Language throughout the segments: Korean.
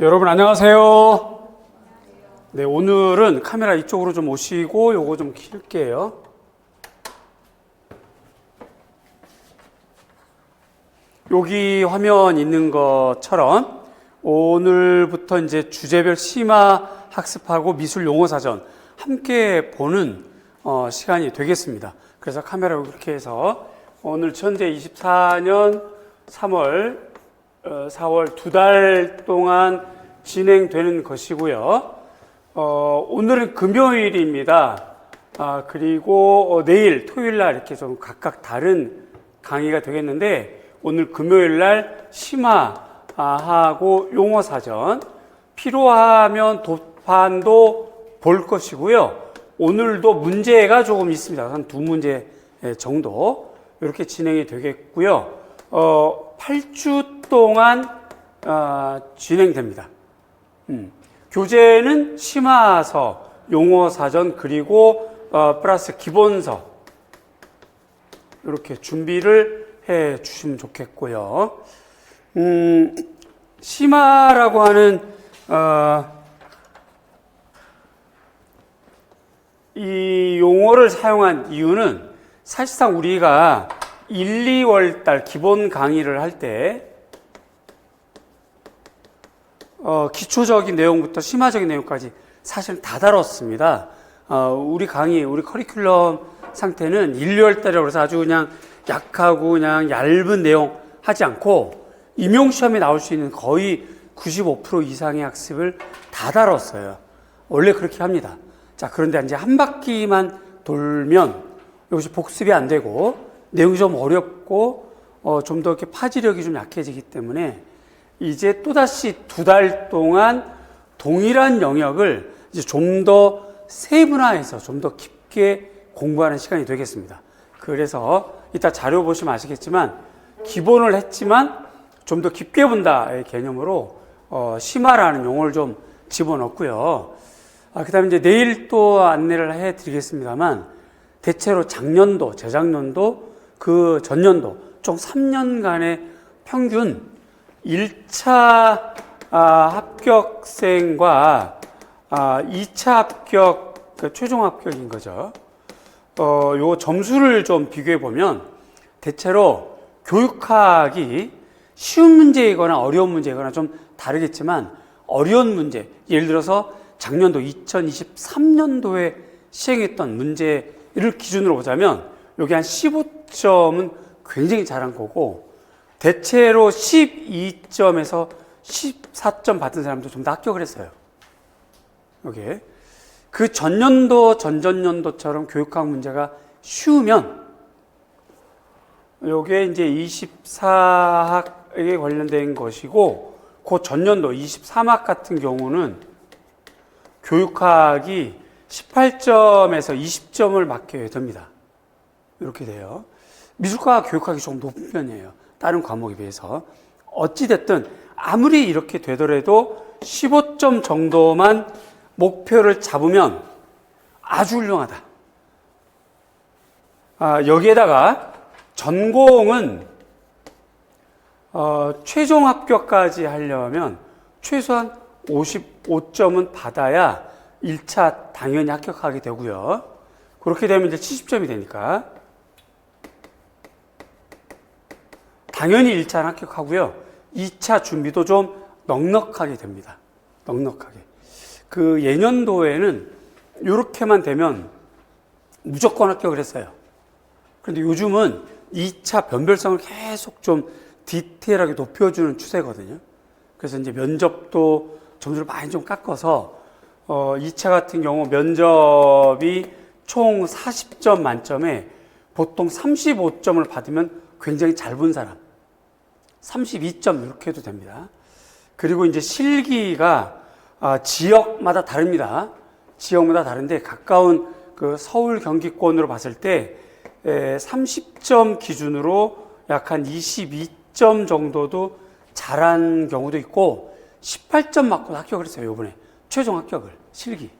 여러분 안녕하세요. 네, 오늘은 카메라 이쪽으로 좀 오시고 요거 좀 킬게요. 여기 화면 있는 것처럼 오늘부터 이제 주제별 심화 학습하고 미술 용어 사전 함께 보는 시간이 되겠습니다. 그래서 카메라 이렇게 해서 오늘 현재 24년 3월 4월 2달 동안 진행되는 것이고요. 오늘은 금요일입니다. 그리고 내일 토요일 날 이렇게 좀 각각 다른 강의가 되겠는데, 오늘 금요일 날 심화하고 용어 사전 필요하면 도판도 볼 것이고요. 오늘도 문제가 조금 있습니다. 한 2문제 정도 이렇게 진행이 되겠고요. 8주 동안 진행됩니다. 교재는 심화서, 용어사전, 그리고 플러스 기본서 이렇게 준비를 해 주시면 좋겠고요. 심화라고 하는 이 용어를 사용한 이유는 사실상 우리가 1, 2월 달 기본 강의를 할 때 기초적인 내용부터 심화적인 내용까지 사실 다 다뤘습니다. 우리 강의, 우리 커리큘럼 상태는 1, 2월 달이라고 해서 아주 그냥 약하고 그냥 얇은 내용 하지 않고 임용시험에 나올 수 있는 거의 95% 이상의 학습을 다 다뤘어요. 원래 그렇게 합니다. 자, 그런데 이제 한 바퀴만 돌면 이것이 복습이 안 되고 내용이 좀 어렵고 좀 더 이렇게 파지력이 좀 약해지기 때문에 이제 또다시 2달 동안 동일한 영역을 이제 좀 더 세분화해서 좀 더 깊게 공부하는 시간이 되겠습니다. 그래서 이따 자료 보시면 아시겠지만 기본을 했지만 좀 더 깊게 본다의 개념으로 심화라는 용어를 좀 집어넣고요. 그 다음에 이제 내일 또 안내를 해 드리겠습니다만, 대체로 작년도, 재작년도, 그 전년도 총 3년간의 평균 1차 합격생과 2차 합격, 그 최종 합격인 거죠. 요 점수를 좀 비교해 보면 대체로 교육학이 쉬운 문제이거나 어려운 문제이거나 좀 다르겠지만, 어려운 문제, 예를 들어서 작년도 2023년도에 시행했던 문제를 기준으로 보자면 여기 한 15점은 굉장히 잘한 거고, 대체로 12점에서 14점 받은 사람도 좀 더 합격을 했어요. 여기에. 그 전년도, 전전년도처럼 교육학 문제가 쉬우면 요게 이제 24학에 관련된 것이고, 그 전년도 23학 같은 경우는 교육학이 18점에서 20점을 맞게 됩니다. 이렇게 돼요. 미술과 교육학이 좀 높은 편이에요. 다른 과목에 비해서. 어찌됐든 아무리 이렇게 되더라도 15점 정도만 목표를 잡으면 아주 훌륭하다. 여기에다가 전공은 최종 합격까지 하려면 최소한 55점은 받아야 1차 당연히 합격하게 되고요. 그렇게 되면 이제 70점이 되니까 당연히 1차는 합격하고요. 2차 준비도 좀 넉넉하게 됩니다. 넉넉하게. 그 예년도에는 이렇게만 되면 무조건 합격을 했어요. 그런데 요즘은 2차 변별성을 계속 좀 디테일하게 높여주는 추세거든요. 그래서 이제 면접도 점수를 많이 좀 깎아서 2차 같은 경우 면접이 총 40점 만점에 보통 35점을 받으면 굉장히 잘 본 사람, 32점 이렇게 해도 됩니다. 그리고 이제 실기가 지역마다 다릅니다. 지역마다 다른데 가까운 그 서울 경기권으로 봤을 때 30점 기준으로 약 한 22점 정도도 잘한 경우도 있고 18점 맞고 합격을 했어요. 이번에 최종 합격을 실기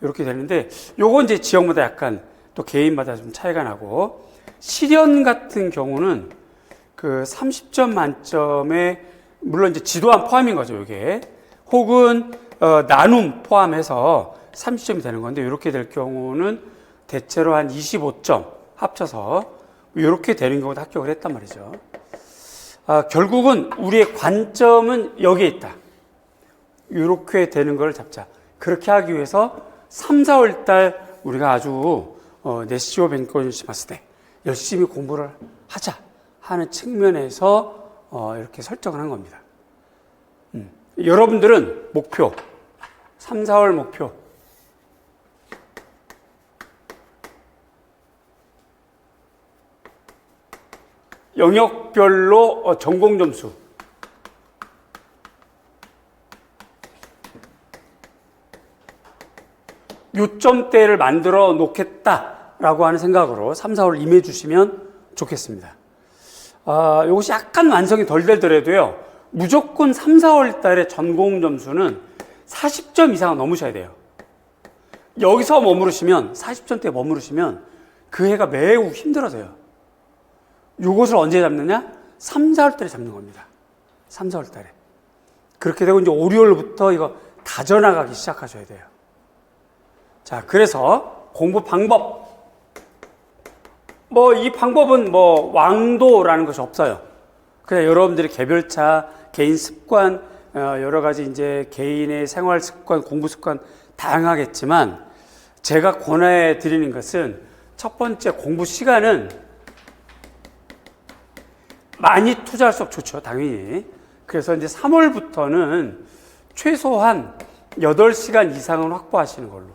이렇게 되는데, 요건 이제 지역마다 약간 또 개인마다 좀 차이가 나고, 실연 같은 경우는 그 30점 만점에 물론 이제 지도안 포함인 거죠, 이게. 혹은 나눔 포함해서 30점이 되는 건데, 이렇게 될 경우는 대체로 한 25점 합쳐서 이렇게 되는 경우도 합격을 했단 말이죠. 결국은 우리의 관점은 여기에 있다. 이렇게 되는 걸 잡자. 그렇게 하기 위해서 3, 4월 달 우리가 아주 내시오 벤코니시마스데 열심히 공부를 하자 하는 측면에서 이렇게 설정을 한 겁니다. 여러분들은 목표, 3, 4월 목표. 영역별로 전공 점수. 요점대를 만들어 놓겠다라고 하는 생각으로 3, 4월 임해 주시면 좋겠습니다. 이것이 약간 완성이 덜 되더라도요, 무조건 3, 4월 달에 전공 점수는 40점 이상은 넘으셔야 돼요. 여기서 머무르시면, 40점대에 머무르시면 그 해가 매우 힘들어져요. 이것을 언제 잡느냐? 3, 4월 달에 잡는 겁니다. 3, 4월 달에. 그렇게 되고 이제 5, 6월부터 이거 다져나가기 시작하셔야 돼요. 자, 그래서 공부 방법. 이 방법은 왕도라는 것이 없어요. 그냥 여러분들의 개별차, 개인 습관, 여러 가지 이제 개인의 생활 습관, 공부 습관 다양하겠지만, 제가 권해 드리는 것은 첫 번째 공부 시간은 많이 투자할수록 좋죠, 당연히. 그래서 이제 3월부터는 최소한 8시간 이상은 확보하시는 걸로.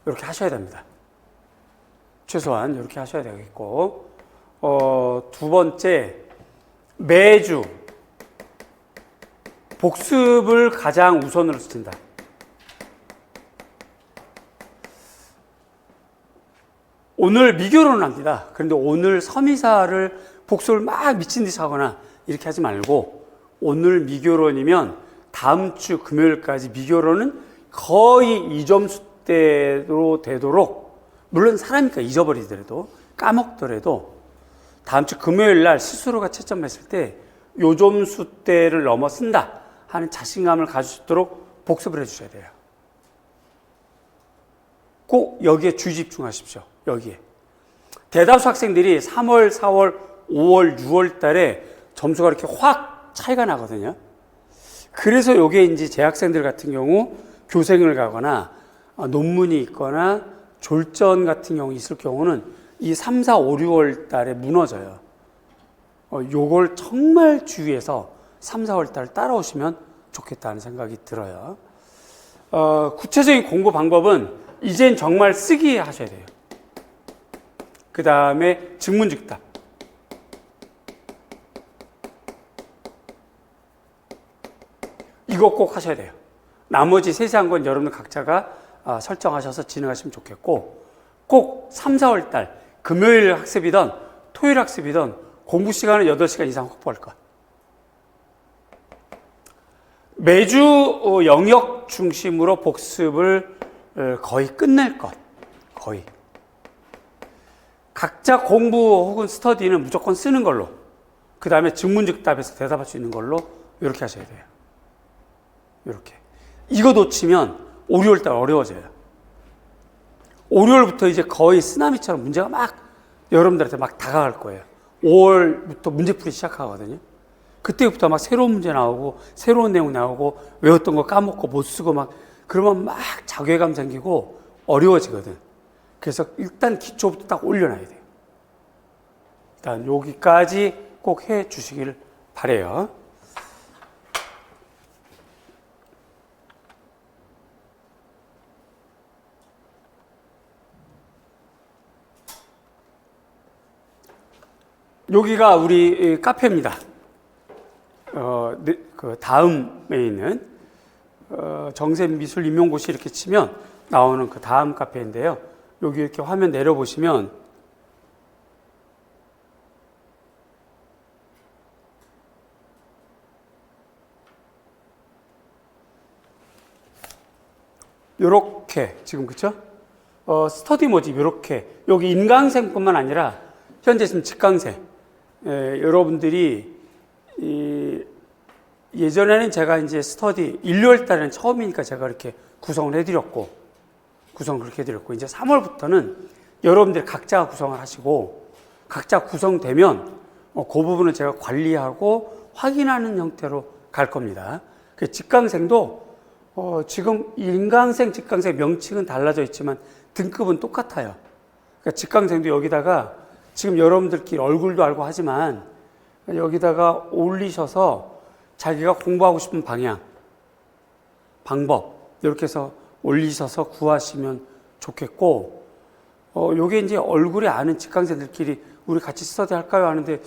이렇게 하셔야 됩니다. 최소한 이렇게 하셔야 되겠고, 두 번째, 매주 복습을 가장 우선으로 쓰신다. 오늘 미교로는 합니다. 그런데 오늘 섬이사를 복습을 막 미친 듯이 하거나 이렇게 하지 말고, 오늘 미교론이면 다음 주 금요일까지 미교론은 거의 2점수대로 되도록, 물론 사람이니까 잊어버리더라도 까먹더라도 다음 주 금요일 날 스스로가 채점했을 때 요 점수대를 넘어 쓴다 하는 자신감을 가질 수 있도록 복습을 해주셔야 돼요. 꼭 여기에 주의 집중하십시오. 여기에. 대다수 학생들이 3월, 4월, 5월, 6월 달에 점수가 이렇게 확 차이가 나거든요. 그래서 이게 이제 재학생들 같은 경우 교생을 가거나 논문이 있거나 졸전 같은 경우 있을 경우는 이 3, 4, 5, 6월 달에 무너져요. 요걸 정말 주의해서 3, 4월 달 따라오시면 좋겠다는 생각이 들어요. 구체적인 공부 방법은 이젠 정말 쓰기 하셔야 돼요. 그 다음에 증문즉답. 이거 꼭 하셔야 돼요. 나머지 세세한 건 여러분들 각자가 설정하셔서 진행하시면 좋겠고, 꼭 3, 4월 달 금요일 학습이든 토요일 학습이든 공부 시간을 8시간 이상 확보할 것. 매주 영역 중심으로 복습을 거의 끝낼 것. 거의. 각자 공부 혹은 스터디는 무조건 쓰는 걸로, 그 다음에 증문즉답에서 대답할 수 있는 걸로 이렇게 하셔야 돼요. 이렇게. 이거 놓치면 5, 6월 달 어려워져요. 5, 6월부터 이제 거의 쓰나미처럼 문제가 막 여러분들한테 막 다가갈 거예요. 5월부터 문제풀이 시작하거든요. 그때부터 막 새로운 문제 나오고 새로운 내용 나오고 외웠던 거 까먹고 못 쓰고 막 그러면 막 자괴감 생기고 어려워지거든. 그래서 일단 기초부터 딱 올려놔야 돼요. 일단 여기까지 꼭 해 주시길 바라요. 여기가 우리 카페입니다. 그 다음에 있는 정샘미술임용고시 이렇게 치면 나오는 그 다음 카페인데요. 여기 이렇게 화면 내려보시면 요렇게 지금 그쵸? 스터디 모집 요렇게 여기 인강생뿐만 아니라 현재 지금 직강생 여러분들이 예전에는 제가 이제 스터디 1, 2월 달에는 처음이니까 제가 이렇게 구성을 해드렸고 이제 3월부터는 여러분들이 각자가 구성을 하시고 각자 구성되면 그 부분을 제가 관리하고 확인하는 형태로 갈 겁니다. 그 직강생도 지금 인강생, 직강생 명칭은 달라져 있지만 등급은 똑같아요. 그러니까 직강생도 여기다가 지금 여러분들끼리 얼굴도 알고 하지만 여기다가 올리셔서 자기가 공부하고 싶은 방향, 방법 이렇게 해서 올리셔서 구하시면 좋겠고, 요게 이제 얼굴이 아는 직강생들끼리 우리 같이 스터디 할까요? 하는데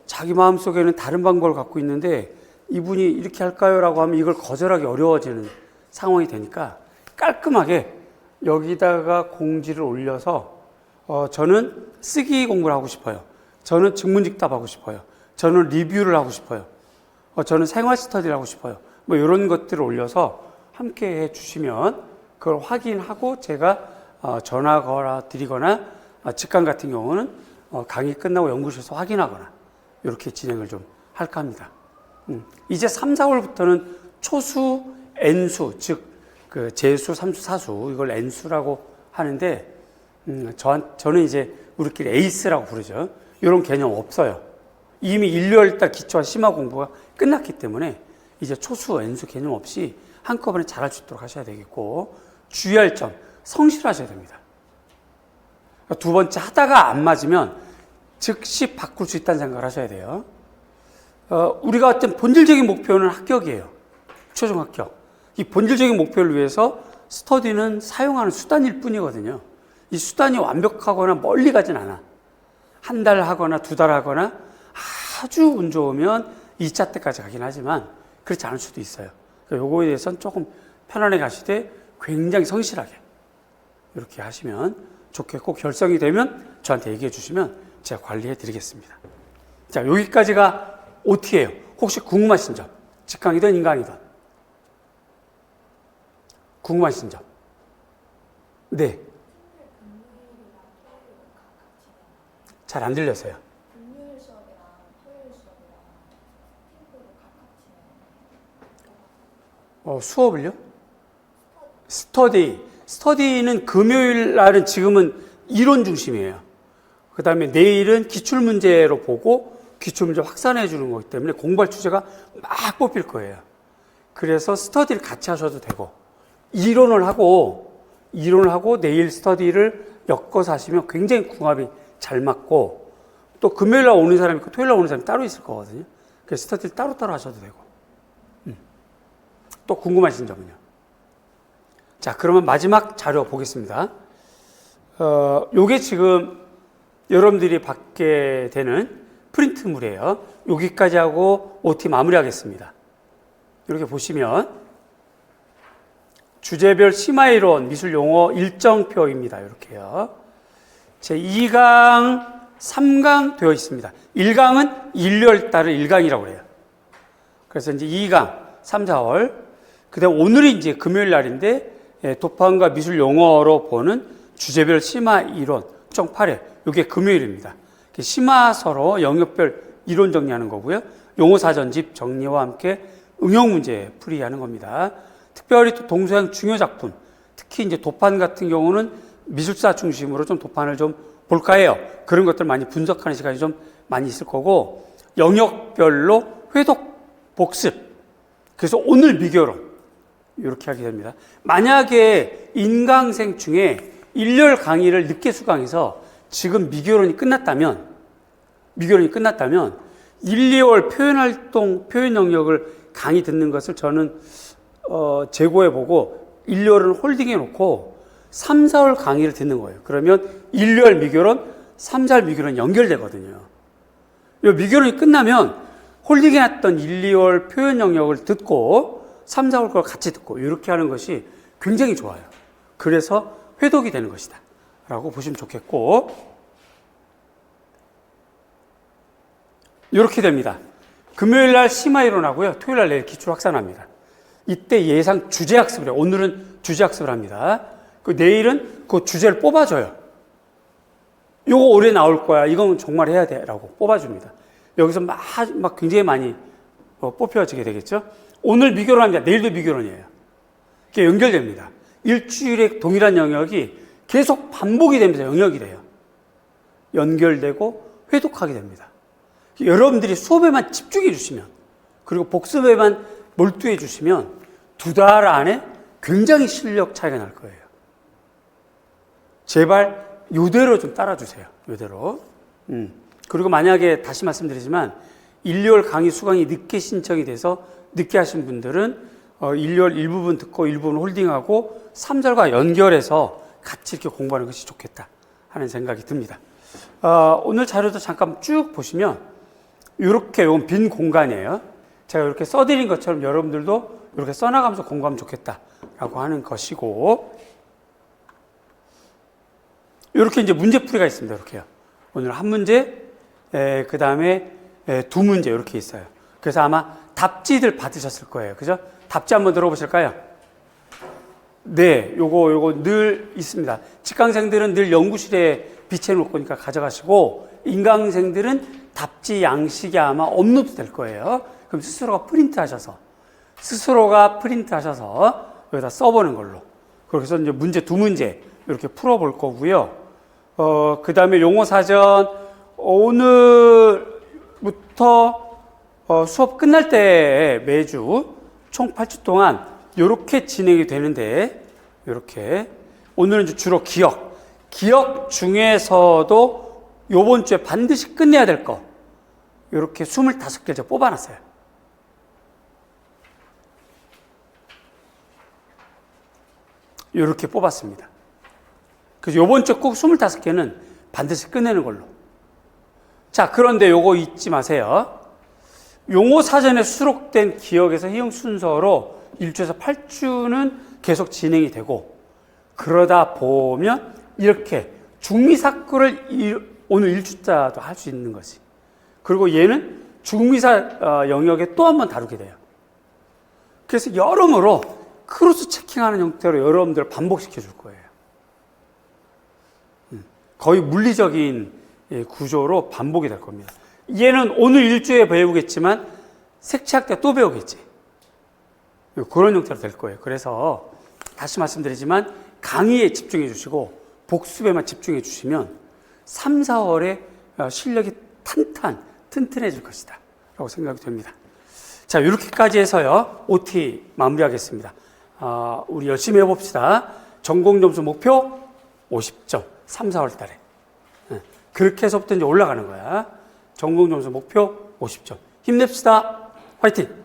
자기 마음속에는 다른 방법을 갖고 있는데 이분이 이렇게 할까요? 라고 하면 이걸 거절하기 어려워지는 상황이 되니까 깔끔하게 여기다가 공지를 올려서 저는 쓰기 공부를 하고 싶어요. 저는 증문직답 하고 싶어요. 저는 리뷰를 하고 싶어요. 저는 생활 스터디를 하고 싶어요. 뭐 이런 것들을 올려서 함께 해 주시면 그걸 확인하고 제가 전화 드리거나 직강 같은 경우는 강의 끝나고 연구실에서 확인하거나 이렇게 진행을 좀 할까 합니다. 이제 3, 4월부터는 초수, N수, 즉 그 재수, 삼수, 사수 이걸 N수라고 하는데 저는 이제 우리끼리 에이스라고 부르죠. 이런 개념 없어요. 이미 1, 2월달 기초와 심화 공부가 끝났기 때문에 이제 초수, N수 개념 없이 한꺼번에 잘할 수 있도록 하셔야 되겠고, 주의할 점, 성실하셔야 됩니다. 두 번째, 하다가 안 맞으면 즉시 바꿀 수 있다는 생각을 하셔야 돼요. 우리가 어떤 본질적인 목표는 합격이에요. 최종 합격. 이 본질적인 목표를 위해서 스터디는 사용하는 수단일 뿐이거든요. 이 수단이 완벽하거나 멀리 가진 않아. 한 달 하거나 두 달 하거나 아주 운 좋으면 2차 때까지 가긴 하지만 그렇지 않을 수도 있어요. 요거에 대해서는 조금 편안하게 가시되 굉장히 성실하게 이렇게 하시면 좋겠고, 결성이 되면 저한테 얘기해 주시면 제가 관리해 드리겠습니다. 자, 여기까지가 OT예요. 혹시 궁금하신 점, 직강이든 인강이든 궁금하신 점. 네. 잘 안 들렸어요. 금요일 수업이랑 토요일 수업이랑 핑크로 각각 수업을요? 스터디는 금요일 날은 지금은 이론 중심이에요. 그 다음에 내일은 기출문제로 보고 기출문제 확산해 주는 거기 때문에 공부할 주제가 막 뽑힐 거예요. 그래서 스터디를 같이 하셔도 되고, 이론을 하고 내일 스터디를 엮어서 하시면 굉장히 궁합이 잘 맞고, 또 금요일 날 오는 사람이 있고 토요일 날 오는 사람이 따로 있을 거거든요. 그래서 스터디를 따로따로 하셔도 되고. 또 궁금하신 점은요? 자, 그러면 마지막 자료 보겠습니다. 요게 지금 여러분들이 받게 되는 프린트물이에요. 여기까지 하고 OT 마무리하겠습니다. 이렇게 보시면 주제별 심화이론 미술 용어 일정표입니다. 이렇게요. 제 2강, 3강 되어 있습니다. 1강은 1, 2월 달을 1강이라고 그래요. 그래서 이제 2강, 3, 4월. 그 다음 오늘이 이제 금요일 날인데, 도판과 미술 용어로 보는 주제별 심화 이론, 총 8회. 이게 금요일입니다. 심화서로 영역별 이론 정리하는 거고요. 용어 사전집 정리와 함께 응용 문제 풀이하는 겁니다. 특별히 또 동서양 중요 작품, 특히 이제 도판 같은 경우는 미술사 중심으로 좀 도판을 좀 볼까 해요. 그런 것들 많이 분석하는 시간이 좀 많이 있을 거고, 영역별로 회독, 복습. 그래서 오늘 미교론. 이렇게 하게 됩니다. 만약에 인강생 중에 1월 강의를 늦게 수강해서 지금 미교론이 끝났다면 1, 2월 표현활동, 표현 영역을 강의 듣는 것을 저는 재고해보고 1, 2월은 홀딩해 놓고 3, 4월 강의를 듣는 거예요. 그러면 1, 2월 미교론, 3, 4월 미교론 연결되거든요. 이 미교론이 끝나면 홀딩해놨던 1, 2월 표현 영역을 듣고 3, 4월 걸 같이 듣고 이렇게 하는 것이 굉장히 좋아요. 그래서 회독이 되는 것이다 라고 보시면 좋겠고, 이렇게 됩니다. 금요일 날 심화이론 하고요, 토요일 날 내일 기출 확산합니다. 이때 예상 주제학습을 해요. 오늘은 주제학습을 합니다. 그 내일은 그 주제를 뽑아줘요. 요거 올해 나올 거야. 이건 정말 해야 돼. 라고 뽑아줍니다. 여기서 막 굉장히 많이 뽑혀지게 되겠죠. 오늘 미결혼합니다. 내일도 미결혼이에요. 이게 연결됩니다. 일주일에 동일한 영역이 계속 반복이 되면서 영역이 돼요. 연결되고 회독하게 됩니다. 여러분들이 수업에만 집중해 주시면, 그리고 복습에만 몰두해 주시면 2달 안에 굉장히 실력 차이가 날 거예요. 제발 요대로 좀 따라주세요. 요대로. 그리고 만약에 다시 말씀드리지만 1, 2월 강의 수강이 늦게 신청이 돼서 늦게 하신 분들은 1, 2월 일부분 듣고 일부분 홀딩하고 3절과 연결해서 같이 이렇게 공부하는 것이 좋겠다 하는 생각이 듭니다. 오늘 자료도 잠깐 쭉 보시면 이렇게 이건 빈 공간이에요. 제가 이렇게 써드린 것처럼 여러분들도 이렇게 써나가면서 공부하면 좋겠다라고 하는 것이고, 이렇게 이제 문제풀이가 있습니다. 이렇게요. 오늘 한 문제, 그 다음에 2문제 이렇게 있어요. 그래서 아마 답지들 받으셨을 거예요. 그죠? 답지 한번 들어보실까요? 네, 요거 늘 있습니다. 직강생들은 늘 연구실에 비치해 놓을 거니까 가져가시고, 인강생들은 답지 양식이 아마 업로드 될 거예요. 그럼 스스로가 프린트 하셔서 여기다 써보는 걸로. 그래서 이제 문제 2문제 이렇게 풀어볼 거고요. 그 다음에 용어사전 오늘부터 수업 끝날 때 매주 총 8주 동안 이렇게 진행이 되는데, 이렇게 오늘은 이제 주로 기억 중에서도 요번 주에 반드시 끝내야 될 거 이렇게 25개를 제가 뽑아놨어요. 이렇게 뽑았습니다. 그래서 요번 주 꼭 25개는 반드시 끝내는 걸로. 자, 그런데 요거 잊지 마세요. 용어 사전에 수록된 기억에서 해용 순서로 1주에서 8주는 계속 진행이 되고, 그러다 보면 이렇게 중미사구를 오늘 1주자도 할 수 있는 거지. 그리고 얘는 중미사 영역에 또 한 번 다루게 돼요. 그래서 여러모로 크로스 체킹하는 형태로 여러분들을 반복시켜 줄 거예요. 거의 물리적인 구조로 반복이 될 겁니다. 얘는 오늘 1주에 배우겠지만 색채학 때 또 배우겠지. 그런 형태로 될 거예요. 그래서 다시 말씀드리지만 강의에 집중해 주시고 복습에만 집중해 주시면 3, 4월에 실력이 튼튼해질 것이다 라고 생각이 됩니다. 자, 이렇게까지 해서요 OT 마무리하겠습니다. 우리 열심히 해봅시다. 전공점수 목표 50점 3, 4월 달에. 그렇게 해서부터 이제 올라가는 거야. 전공점수 목표 50점. 힘냅시다. 화이팅!